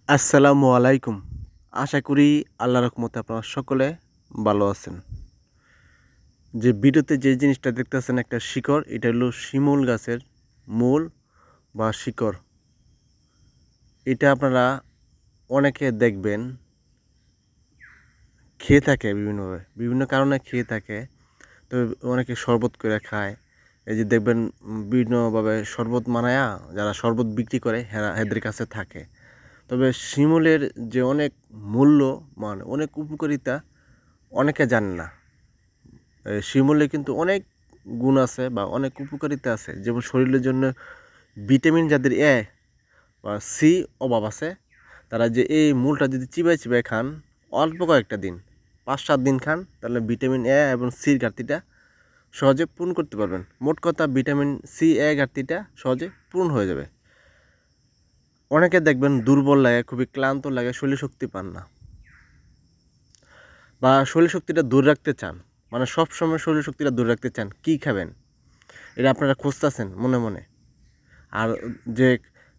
আসসালামু আলাইকুম। আশা করি আল্লাহর রহমতে আপনারা সকলে ভালো আছেন। যে ভিডিওতে যে জিনিসটা দেখতেছেন একটা শিকড়, এটা হলো শিমুল গাছের মূল বা শিকড়। এটা আপনারা অনেকে দেখবেন খেয়ে থাকে বিভিন্নভাবে, বিভিন্ন কারণে খেয়ে থাকে। তো অনেকে শরবত করে খায়। এই যে দেখবেন বিভিন্নভাবে শরবত বানায়া যারা শরবত বিক্রি করে এদের কাছে থাকে। তবে শিমুলের যে অনেক মূল্য অনেক উপকারিতা অনেকে জানে না। শিমুলে কিন্তু অনেক গুণ আছে বা অনেক উপকারিতা আছে, যেমন শরীরের জন্য ভিটামিন যাদের এ বা সি অভাব আছে, তারা যে এই মূলটা যদি চিবাই চিবাই খান অল্প কয়েকটা দিন, 5-7 দিন খান, তাহলে ভিটামিন এ এবং সির ঘাটতিটা সহজে পূরণ করতে পারবেন। মোট কথা ভিটামিন সি এ ঘাটতিটা সহজে পূরণ হয়ে যাবে। অনেকে দেখবেন দুর্বল লাগে, খুবই ক্লান্ত লাগে, শরীর শক্তি পান না বা শরীর শক্তিটা দূর রাখতে চান, মানে সবসময় শরীর শক্তিটা দূর রাখতে চান, কী খাবেন এটা আপনারা খুঁজতেছেন মনে মনে। আর যে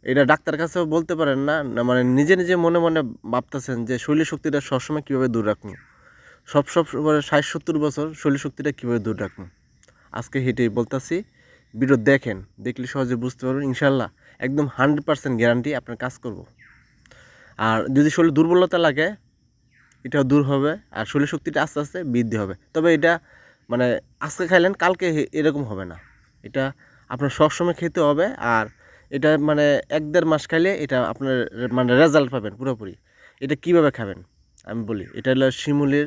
এটা ডাক্তার কাছেও বলতে পারেন না, মানে নিজে নিজে মনে মনে ভাবতেছেন যে শরীর শক্তিটা সবসময় কীভাবে দূর রাখবো, সব 60-70 বছর শরীর শক্তিটা কীভাবে দূর রাখবো। আজকে হেঁটেই বলতেছি, ভিডিও দেখেন, দেখলে সহজে বুঝতে পারবেন ইনশাল্লাহ। একদম 100% গ্যারান্টি আপনার কাজ করব। আর যদি শরীর দুর্বলতা লাগে এটাও দূর হবে, আর শরীর শক্তিটা আস্তে আস্তে বৃদ্ধি হবে। তবে এটা মানে আজকে খাইলেন কালকে এরকম হবে না, এটা আপনার সবসময় খেতে হবে। আর এটা মানে 1-1.5 মাস খাইলে এটা আপনার মানে রেজাল্ট পাবেন পুরোপুরি। এটা কিভাবে খাবেন আমি বলি। এটা হলো শিমুলের,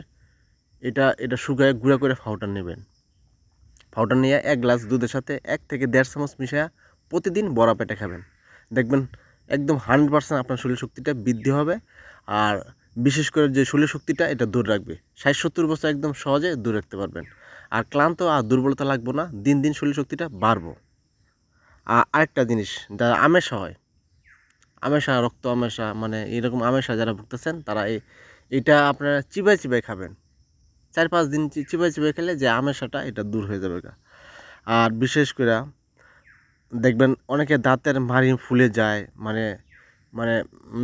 এটা এটা শুকায় গুঁড়া করে পাউডার নেবেন। পাউডার নিয়ে 1 গ্লাস দুধের সাথে 1 থেকে 1.5 চামচ মিশিয়ে প্রতিদিন বড়া পেটে খাবেন। দেখবেন একদম 100% আপনার শরীর শক্তিটা বৃদ্ধি হবে। আর বিশেষ করে যে শরীর শক্তিটা এটা দূর রাখবে। 60-70 বছর একদম সহজে দূর রাখতে পারবেন। আর ক্লান্ত আর দুর্বলতা লাগবে না, দিন দিন শরীর শক্তিটা বাড়বো। আরেকটা জিনিস, যারা আমেশা হয়, আমেশা, রক্ত আমেশা, মানে এরকম আমেশা যারা ভুগতেছেন, তারা এটা আপনারা চিবাই চিবাই খাবেন। 4-5 দিন চিবাই চিবাই খেলে যে আমেশাটা এটা দূর হয়ে যাবে গা। আর বিশেষ করে দেখবেন অনেকে দাঁতের মাড়ি ফুলে যায়, মানে মানে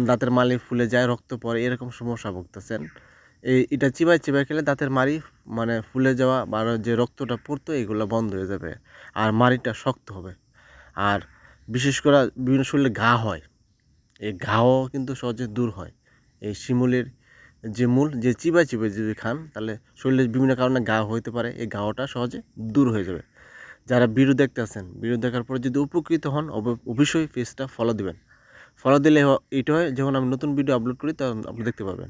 দাঁতের মাড়ি ফুলে যায়, রক্ত পড়ে, এরকম সমস্যা ভুগতেছেন। এটা চিবাই চিবাই খেলে দাঁতের মাড়ি মানে ফুলে যাওয়া বা যে রক্তটা পড়তো এগুলো বন্ধ হয়ে যাবে, আর মাড়িটা শক্ত হবে। আর বিশেষ করে বিভিন্ন শরীরে ঘা হয়, এই ঘাও কিন্তু সহজে দূর হয় এই শিমুলের যে মূল, যে চিবাই চিবাই যদি খান, তাহলে শরীরের বিভিন্ন কারণে ঘা হইতে পারে, এই ঘাওটা সহজে দূর হয়ে যাবে। যারা ভিডিও দেখতে আছেন, ভিডিও দেখার পরে যদি উপকৃত হন অবশ্যই পেজটা ফলো দিবেন। ফলো দিলে এটা হয় যখন আমি নতুন ভিডিও আপলোড করি তখন আপনি দেখতে পাবেন।